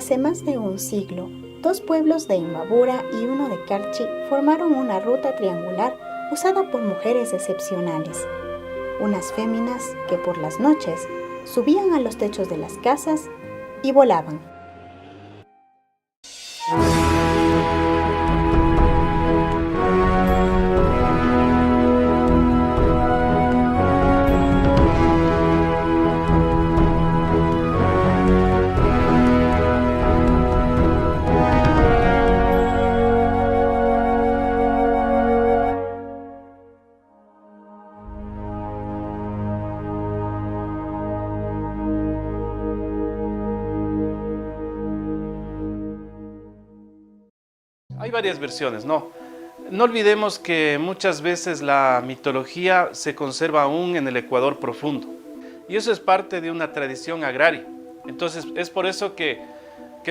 Hace más de un siglo, dos pueblos de Imbabura y uno de Carchi formaron una ruta triangular usada por mujeres excepcionales, unas féminas que por las noches subían a los techos de las casas y volaban. Hay varias versiones, ¿no? No olvidemos que muchas veces la mitología se conserva aún en el Ecuador profundo. Y eso es parte de una tradición agraria. Entonces es por eso que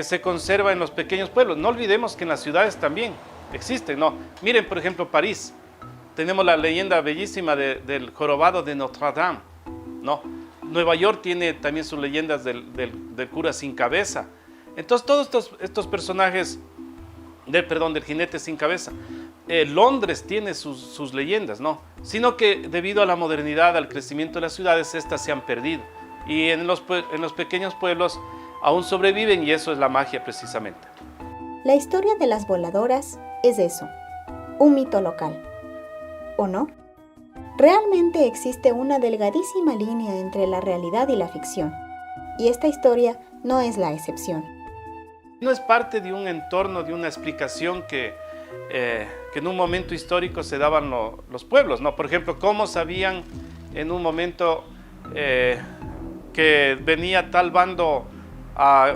se conserva en los pequeños pueblos. No olvidemos que en las ciudades también existen, ¿no? Miren, por ejemplo, París. Tenemos la leyenda bellísima del jorobado de Notre Dame, ¿no? Nueva York tiene también sus leyendas del cura sin cabeza. Entonces todos estos personajes del jinete sin cabeza. Londres tiene sus leyendas, ¿no? Sino que debido a la modernidad, al crecimiento de las ciudades, estas se han perdido. Y en los pequeños pueblos aún sobreviven y eso es la magia precisamente. La historia de las voladoras es eso, un mito local. ¿O no? Realmente existe una delgadísima línea entre la realidad y la ficción. Y esta historia no es la excepción. No es parte de un entorno, de una explicación que en un momento histórico se daban los pueblos, ¿no? Por ejemplo, ¿cómo sabían en un momento que venía tal bando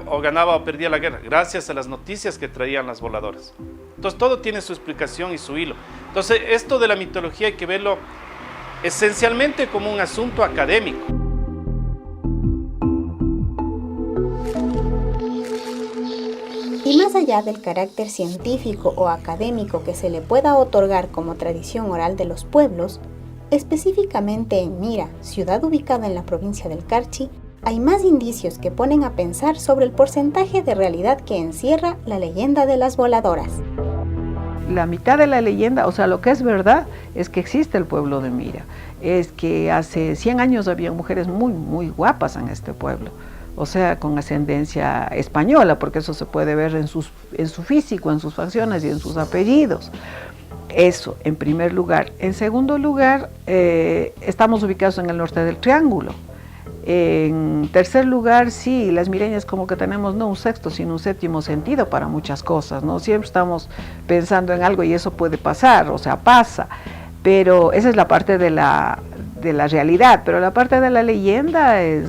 o ganaba o perdía la guerra? Gracias a las noticias que traían las voladoras. Entonces todo tiene su explicación y su hilo. Entonces esto de la mitología hay que verlo esencialmente como un asunto académico. Y más allá del carácter científico o académico que se le pueda otorgar como tradición oral de los pueblos, específicamente en Mira, ciudad ubicada en la provincia del Carchi, hay más indicios que ponen a pensar sobre el porcentaje de realidad que encierra la leyenda de las voladoras. La mitad de la leyenda, o sea, lo que es verdad, es que existe el pueblo de Mira. Es que hace 100 años había mujeres muy guapas en este pueblo. O sea, con ascendencia española, porque eso se puede ver en su físico, en sus facciones y en sus apellidos. Eso, en primer lugar. En segundo lugar, estamos ubicados en el norte del Triángulo. En tercer lugar, sí, las mireñas como que tenemos no un sexto, sino un séptimo sentido para muchas cosas, ¿no? Siempre estamos pensando en algo y eso puede pasar, o sea, pasa. Pero esa es la parte de la realidad, pero la parte de la leyenda es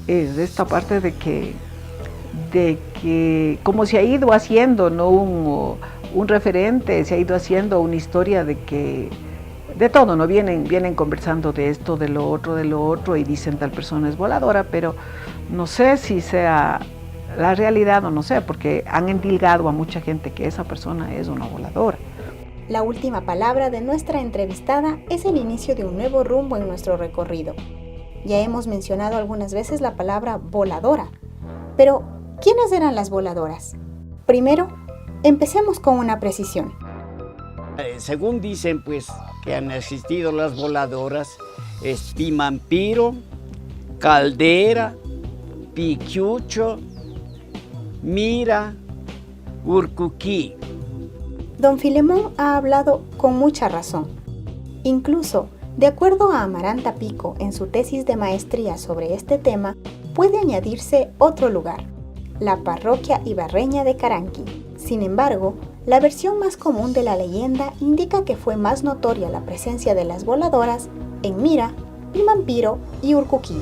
esta parte de que como se ha ido haciendo, ¿no? un referente, se ha ido haciendo una historia de todo, ¿no? Vienen conversando de esto, de lo otro y dicen tal persona es voladora, pero no sé si sea la realidad o no sé, porque han endilgado a mucha gente que esa persona es una voladora. La última palabra de nuestra entrevistada es el inicio de un nuevo rumbo en nuestro recorrido. Ya hemos mencionado algunas veces la palabra voladora, pero ¿quiénes eran las voladoras? Primero, empecemos con una precisión. Según dicen, pues, que han existido las voladoras, es Pimampiro, Caldera, Piquiucho, Mira, Urcuquí. Don Filemón ha hablado con mucha razón. Incluso, de acuerdo a Amaranta Pico en su tesis de maestría sobre este tema, puede añadirse otro lugar, la parroquia ibarreña de Caranqui. Sin embargo, la versión más común de la leyenda indica que fue más notoria la presencia de las voladoras en Mira, Pimampiro y Urcuquí.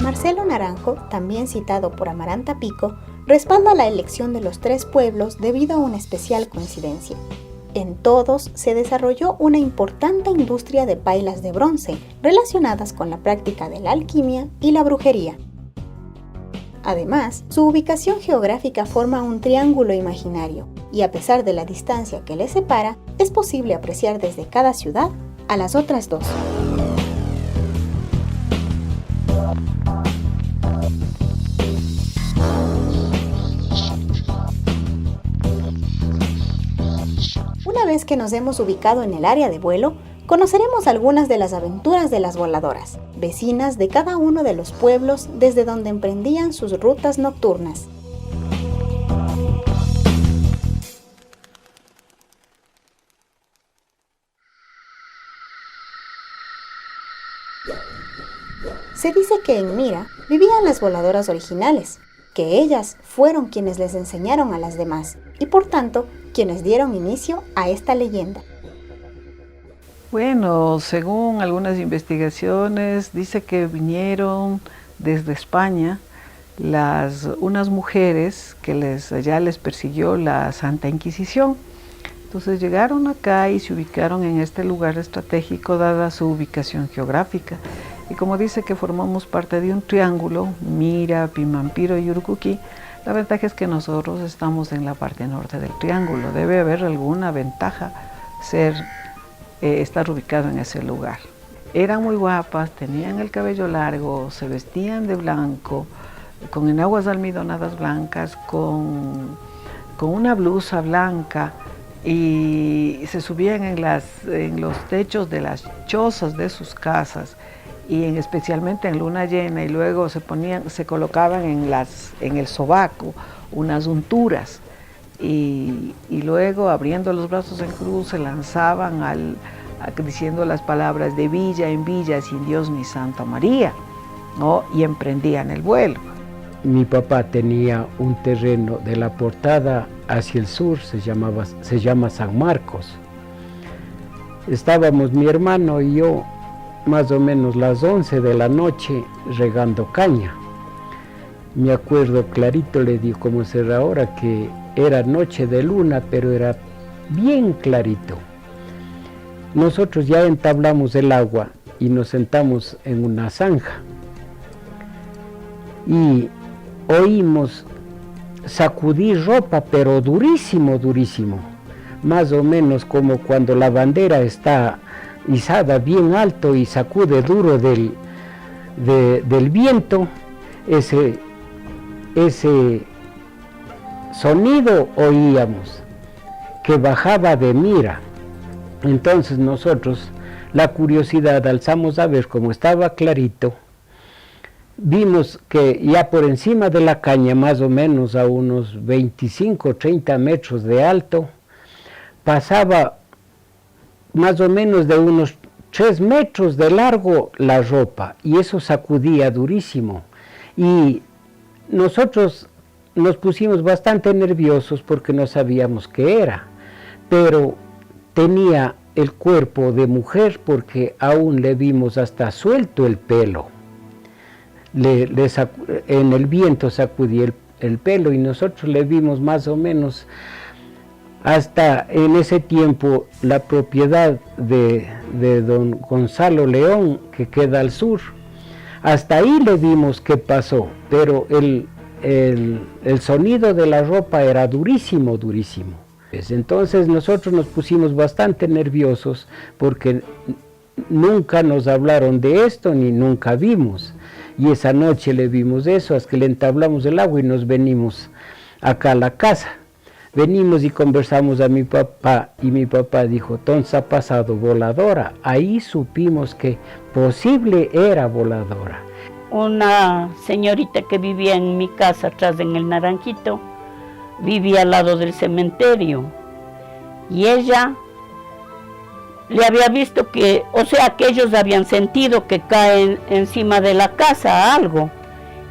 Marcelo Naranjo, también citado por Amaranta Pico, respalda la elección de los tres pueblos debido a una especial coincidencia. En todos se desarrolló una importante industria de pailas de bronce relacionadas con la práctica de la alquimia y la brujería. Además, su ubicación geográfica forma un triángulo imaginario, y a pesar de la distancia que les separa, es posible apreciar desde cada ciudad a las otras dos. vez que nos hemos ubicado en el área de vuelo, conoceremos algunas de las aventuras de las voladoras, vecinas de cada uno de los pueblos desde donde emprendían sus rutas nocturnas. Se dice que en Mira vivían las voladoras originales, que ellas fueron quienes les enseñaron a las demás y por tanto quienes dieron inicio a esta leyenda. Bueno, según algunas investigaciones, dice que vinieron desde España unas mujeres que allá les persiguió la Santa Inquisición. Entonces llegaron acá y se ubicaron en este lugar estratégico dada su ubicación geográfica. Y como dice que formamos parte de un triángulo, Mira, Pimampiro y Urucuquí, la ventaja es que nosotros estamos en la parte norte del triángulo. Debe haber alguna ventaja estar ubicado en ese lugar. Eran muy guapas, tenían el cabello largo, se vestían de blanco, con enaguas almidonadas blancas, con una blusa blanca, y se subían en los techos de las chozas de sus casas, y especialmente en luna llena, y luego se colocaban en el sobaco unas unturas, y luego abriendo los brazos en cruz se lanzaban diciendo las palabras de villa en villa sin Dios ni Santa María, ¿no? Y emprendían el vuelo. Mi papá tenía un terreno de la Portada hacia el sur, se llama San Marcos. Estábamos mi hermano y yo más o menos las 11 de la noche regando caña. Me acuerdo clarito, le digo como será ahora, que era noche de luna, pero era bien clarito. Nosotros ya entablamos el agua y nos sentamos en una zanja y oímos sacudir ropa, pero durísimo, durísimo, más o menos como cuando la bandera está izada bien alto y sacude duro del viento. Ese sonido oíamos que bajaba de Mira. Entonces nosotros, la curiosidad, alzamos a ver cómo estaba clarito. Vimos que ya por encima de la caña, más o menos a unos 25 o 30 metros de alto, pasaba más o menos de unos 3 metros de largo la ropa, y eso sacudía durísimo. Y nosotros nos pusimos bastante nerviosos porque no sabíamos qué era, pero tenía el cuerpo de mujer porque aún le vimos hasta suelto el pelo. En el viento sacudía el pelo y nosotros le vimos más o menos hasta en ese tiempo la propiedad de don Gonzalo León, que queda al sur. Hasta ahí le vimos qué pasó, pero el sonido de la ropa era durísimo, durísimo. Entonces nosotros nos pusimos bastante nerviosos porque nunca nos hablaron de esto ni nunca vimos. Y esa noche le vimos eso, hasta que le entablamos el agua y nos venimos acá a la casa. Venimos y conversamos a mi papá y mi papá dijo, entonces ha pasado voladora. Ahí supimos que posible era voladora. Una señorita que vivía en mi casa atrás en el Naranjito, vivía al lado del cementerio y ella le había visto que ellos habían sentido que caen encima de la casa algo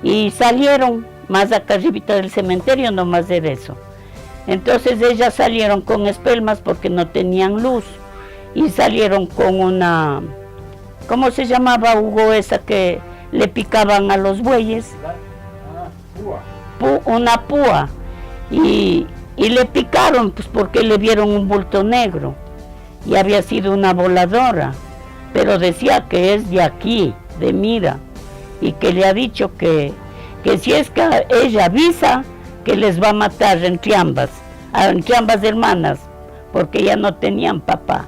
y salieron más acá arribita del cementerio, no más de eso. Entonces ellas salieron con espelmas porque no tenían luz y salieron con una, ¿cómo se llamaba, Hugo, esa que le picaban a los bueyes? Una púa. Y le picaron pues porque le vieron un bulto negro y había sido una voladora, pero decía que es de aquí, de Mira, y que le ha dicho que si es que ella avisa que les va a matar entre ambas hermanas, porque ya no tenían papá.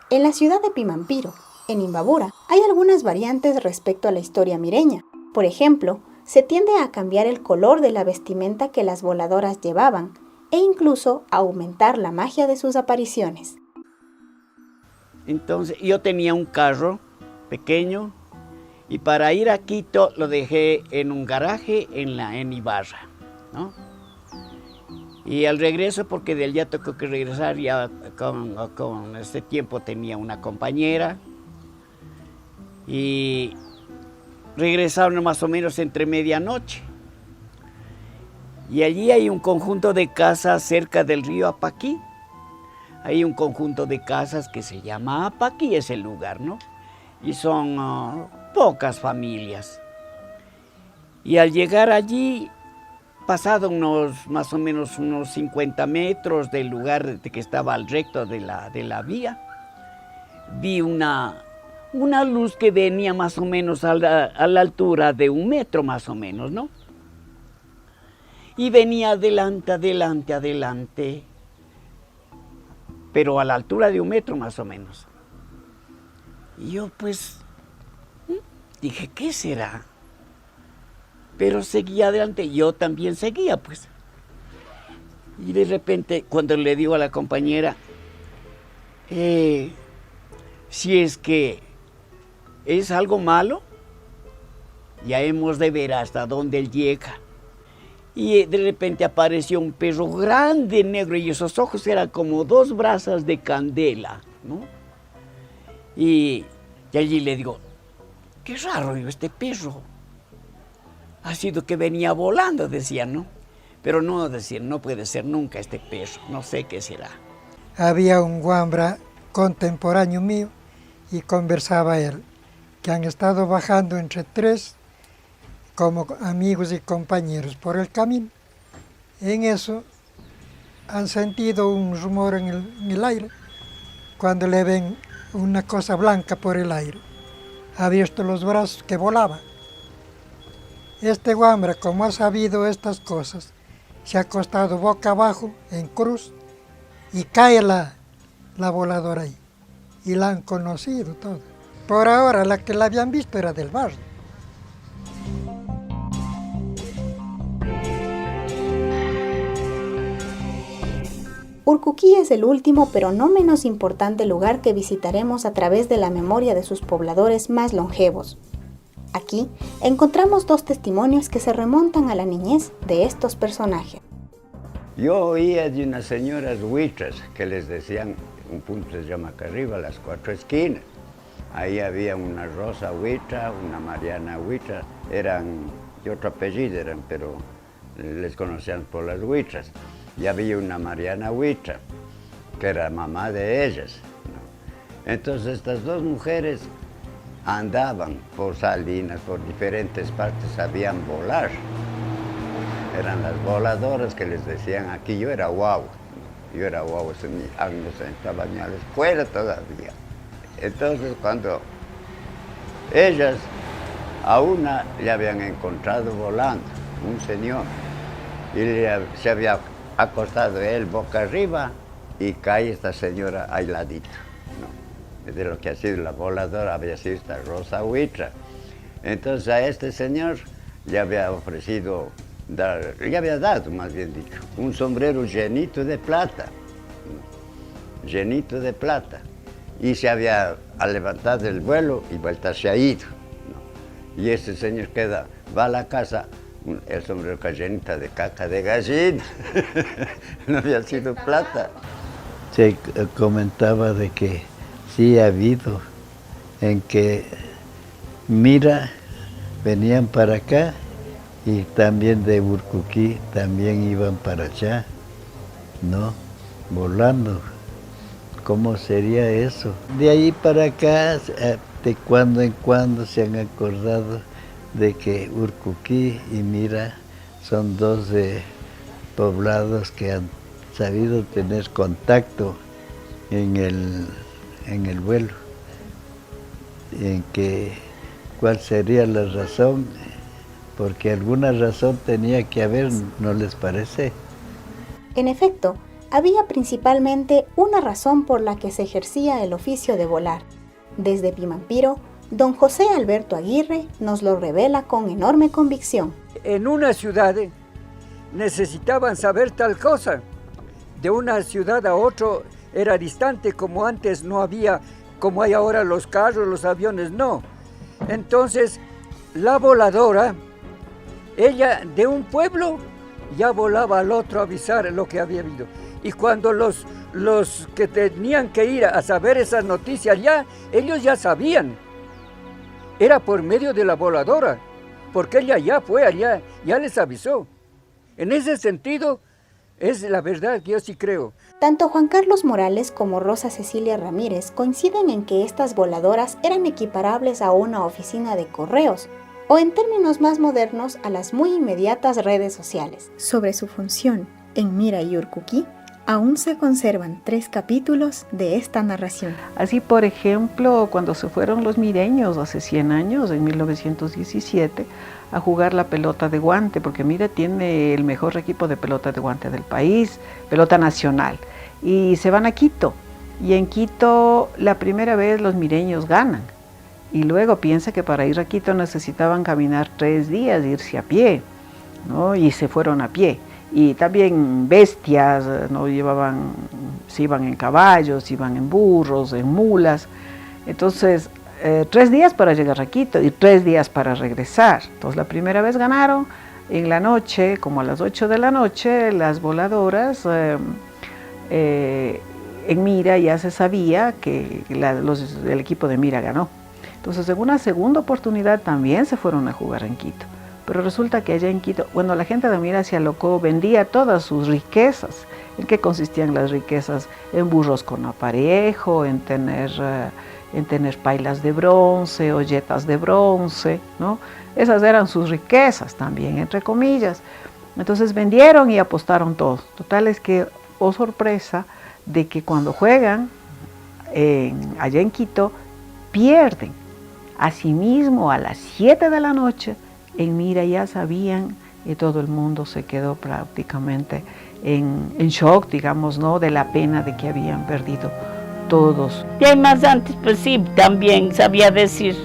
En la ciudad de Pimampiro, en Imbabura, hay algunas variantes respecto a la historia mireña, Por ejemplo, se tiende a cambiar el color de la vestimenta que las voladoras llevaban e incluso a aumentar la magia de sus apariciones. Entonces yo tenía un carro pequeño y para ir a Quito lo dejé en un garaje en Ibarra, ¿no? Y al regreso, porque del día tocó que regresar, ya con este tiempo tenía una compañera y regresaron más o menos entre medianoche. Y allí hay un conjunto de casas cerca del río Apaquí. Hay un conjunto de casas que se llama Apaquí, es el lugar, ¿no? Y son pocas familias. Y al llegar allí, pasado más o menos unos 50 metros del lugar que estaba al recto de la vía, vi una luz que venía más o menos a la altura de 1 metro más o menos, ¿no? Y venía adelante, pero a la altura de 1 metro más o menos. Y yo pues dije, ¿qué será? Pero seguía adelante, yo también seguía pues. Y de repente cuando le digo a la compañera, si es que es algo malo, ya hemos de ver hasta dónde él llega. Y de repente apareció un perro grande, negro, y esos ojos eran como 2 brasas de candela, ¿no? Y allí le digo, qué raro este perro. Ha sido que venía volando, decía, ¿no? Pero no, decía, no puede ser nunca este perro, no sé qué será. Había un guambra contemporáneo mío y conversaba él, que han estado bajando entre 3 como amigos y compañeros por el camino. En eso han sentido un rumor en el aire, cuando le ven una cosa blanca por el aire. Ha visto los brazos que volaban. Este guambra, como ha sabido estas cosas, se ha acostado boca abajo, en cruz, y cae la voladora ahí. Y la han conocido todo. Por ahora, la que la habían visto era del barrio. Urcuquí es el último pero no menos importante lugar que visitaremos a través de la memoria de sus pobladores más longevos. Aquí encontramos 2 testimonios que se remontan a la niñez de estos personajes. Yo oía de unas señoras huitras que les decían, un punto se llama acá arriba, las 4 esquinas. Ahí había una Rosa Huitra, una Mariana Huitra, eran de otro apellido, pero les conocían por las huitras. Y había una Mariana Huitra, que era mamá de ellas, ¿no? Entonces estas 2 mujeres andaban por Salinas, por diferentes partes, sabían volar. Eran las voladoras que les decían aquí, yo era guau. Yo era guau, estaba en la escuela todavía. Entonces cuando ellas, a una le habían encontrado volando, un señor, y se había acostado él boca arriba y cae esta señora ahí ladito, ¿no? De lo que ha sido la voladora había sido esta Rosa Huitra. Entonces a este señor le había ofrecido, le había dado, más bien dicho, un sombrero llenito de plata, ¿no? Llenito de plata. Y se había levantado el vuelo y vuelta se ha ido, ¿no? Y este señor va a la casa, el sombrero llenita de caca de gallina, no había sido plata. Se comentaba de que sí ha habido, en que Mira, venían para acá y también de Urcuquí también iban para allá, ¿no? Volando. ¿Cómo sería eso? De ahí para acá, de cuando en cuando se han acordado de que Urcuquí y Mira son 2 poblados que han sabido tener contacto en el vuelo. En que, ¿cuál sería la razón? Porque alguna razón tenía que haber, ¿no les parece? En efecto, había principalmente una razón por la que se ejercía el oficio de volar. Desde Pimampiro, Don José Alberto Aguirre nos lo revela con enorme convicción. En una ciudad necesitaban saber tal cosa. De una ciudad a otra era distante, como antes no había, como hay ahora los carros, los aviones, no. Entonces, la voladora, ella de un pueblo ya volaba al otro a avisar lo que había habido. Y cuando los que tenían que ir a saber esas noticias ya, ellos ya sabían. Era por medio de la voladora, porque ella ya fue allá, ya les avisó. En ese sentido, es la verdad que yo sí creo. Tanto Juan Carlos Morales como Rosa Cecilia Ramírez coinciden en que estas voladoras eran equiparables a una oficina de correos, o en términos más modernos, a las muy inmediatas redes sociales. Sobre su función en Mira y Urcuquí, aún se conservan 3 capítulos de esta narración. Así, por ejemplo, cuando se fueron los mireños hace 100 años, en 1917, a jugar la pelota de guante, porque Mira tiene el mejor equipo de pelota de guante del país, pelota nacional, y se van a Quito, y en Quito la primera vez los mireños ganan, y luego piensa que para ir a Quito necesitaban caminar 3 días, irse a pie, ¿no? Y se fueron a pie. Y también bestias, ¿no? Se iban en caballos, iban en burros, en mulas. Entonces, 3 días para llegar a Quito y 3 días para regresar. Entonces, la primera vez ganaron, en la noche, como a las 8 de la noche, las voladoras, en Mira ya se sabía que el equipo de Mira ganó. Entonces, en una segunda oportunidad también se fueron a jugar en Quito. Pero resulta que allá en Quito, bueno, la gente de Mira se alocó, vendía todas sus riquezas. ¿En qué consistían las riquezas? En burros con aparejo, en tener pailas de bronce, olletas de bronce, ¿no? Esas eran sus riquezas también, entre comillas. Entonces vendieron y apostaron todo. Total es que, oh sorpresa, de que cuando juegan allá en Quito, pierden. Asimismo, a las 7 de la noche, en Mira ya sabían y todo el mundo se quedó prácticamente en shock, digamos, ¿no? De la pena de que habían perdido todos. Y además antes, pues sí, también sabía decir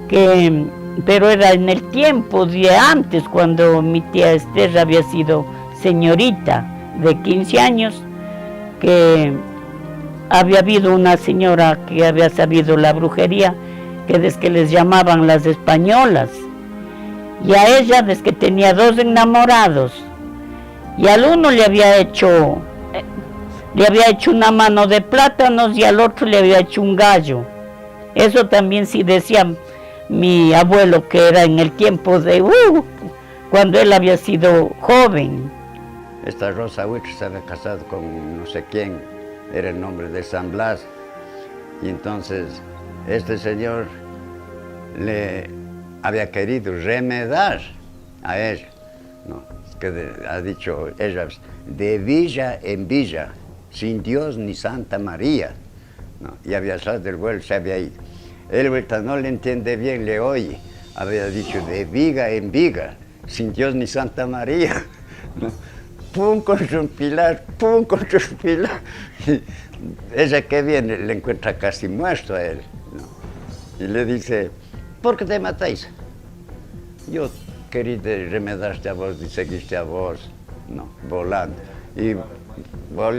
que, pero era en el tiempo de antes, cuando mi tía Esther había sido señorita de 15 años, que había habido una señora que había sabido la brujería, que desde que les llamaban las españolas, y a ella desde que tenía 2 enamorados, y al uno le había hecho una mano de plátanos y al otro le había hecho un gallo. Eso también sí decía mi abuelo, que era en el tiempo de cuando él había sido joven. Esta Rosa Huitre se había casado con no sé quién, era el nombre de San Blas, y entonces este señor le había querido remedar a ella, ¿no? Que ha dicho ella, de villa en villa, sin Dios ni Santa María, ¿no? Y había salido del vuelo, se había ido. Él ahorita no le entiende bien, le oye, había dicho de viga en viga, sin Dios ni Santa María, ¿no? Pum contra un pilar, pum contra un pilar. Y ella que viene le encuentra casi muerto a él, ¿no? Y le dice, ¿por qué te matáis? Yo quería remedarte a vos y seguiste a vos, no, volando. Y vos, vos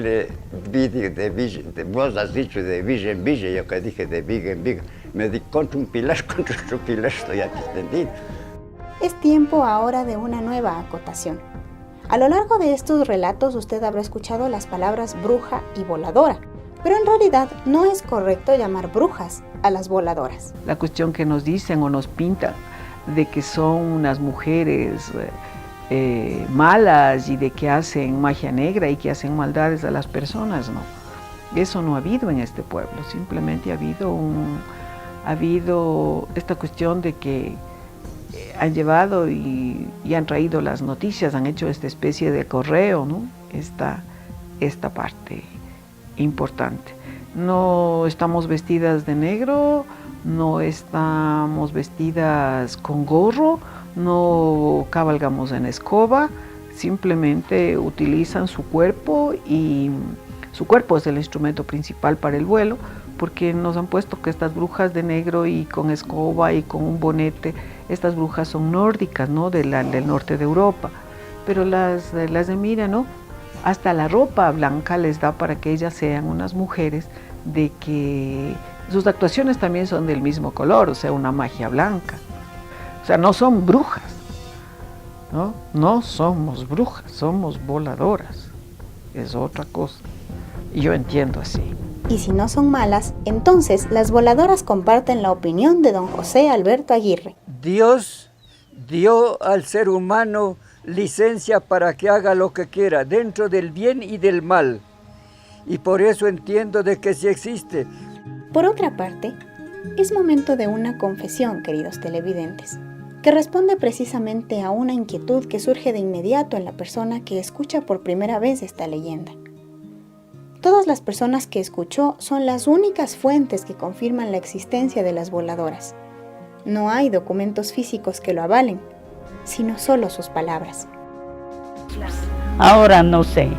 has dicho de villa en villa, yo que dije de viga en viga. Me di contra un pilar, estoy aquí extendido. Es tiempo ahora de una nueva acotación. A lo largo de estos relatos usted habrá escuchado las palabras bruja y voladora, pero en realidad no es correcto llamar brujas a las voladoras. La cuestión que nos dicen o nos pintan de que son unas mujeres malas y de que hacen magia negra y que hacen maldades a las personas, no. Eso no ha habido en este pueblo, simplemente ha habido esta cuestión de que han llevado y han traído las noticias, han hecho esta especie de correo, ¿no? Esta parte importante. No estamos vestidas de negro, no estamos vestidas con gorro, no cabalgamos en escoba, simplemente utilizan su cuerpo y su cuerpo es el instrumento principal para el vuelo, porque nos han puesto que estas brujas de negro y con escoba y con un bonete, estas brujas son nórdicas, ¿no? Del norte de Europa, pero las de Mira, ¿no? Hasta la ropa blanca les da para que ellas sean unas mujeres de que sus actuaciones también son del mismo color, o sea, una magia blanca. O sea, no son brujas, ¿no? No somos brujas, somos voladoras, es otra cosa. Y yo entiendo así. Y si no son malas, entonces las voladoras comparten la opinión de don José Alberto Aguirre. Dios dio al ser humano licencia para que haga lo que quiera, dentro del bien y del mal. Y por eso entiendo de que sí existe. Por otra parte, es momento de una confesión, queridos televidentes, que responde precisamente a una inquietud que surge de inmediato en la persona que escucha por primera vez esta leyenda. Todas las personas que escuchó son las únicas fuentes que confirman la existencia de las voladoras. No hay documentos físicos que lo avalen, sino solo sus palabras. Ahora no sé,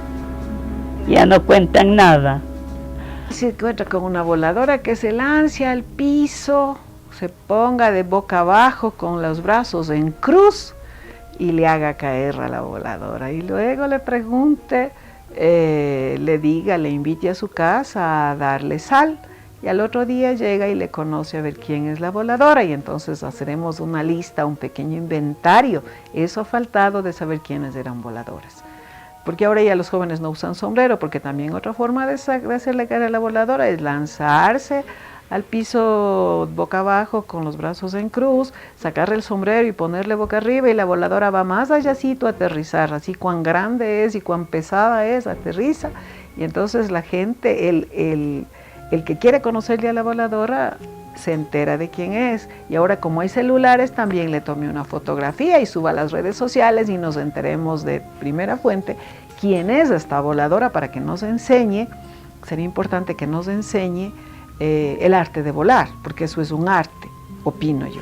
ya no cuentan nada. Se encuentra con una voladora que se lance al piso, se ponga de boca abajo con los brazos en cruz y le haga caer a la voladora. Y luego le pregunte, le diga, le invite a su casa a darle sal. Y al otro día llega y le conoce a ver quién es la voladora y entonces haceremos una lista, un pequeño inventario. Eso ha faltado de saber quiénes eran voladoras. Porque ahora ya los jóvenes no usan sombrero, porque también otra forma de hacerle caer a la voladora es lanzarse al piso boca abajo con los brazos en cruz, sacarle el sombrero y ponerle boca arriba y la voladora va más allácito a aterrizar, así cuán grande es y cuán pesada es, aterriza y entonces la gente, el que quiere conocerle a la voladora se entera de quién es y ahora como hay celulares también le tome una fotografía y suba a las redes sociales y nos enteremos de primera fuente quién es esta voladora para que nos enseñe, sería importante que nos enseñe el arte de volar, porque eso es un arte, opino yo.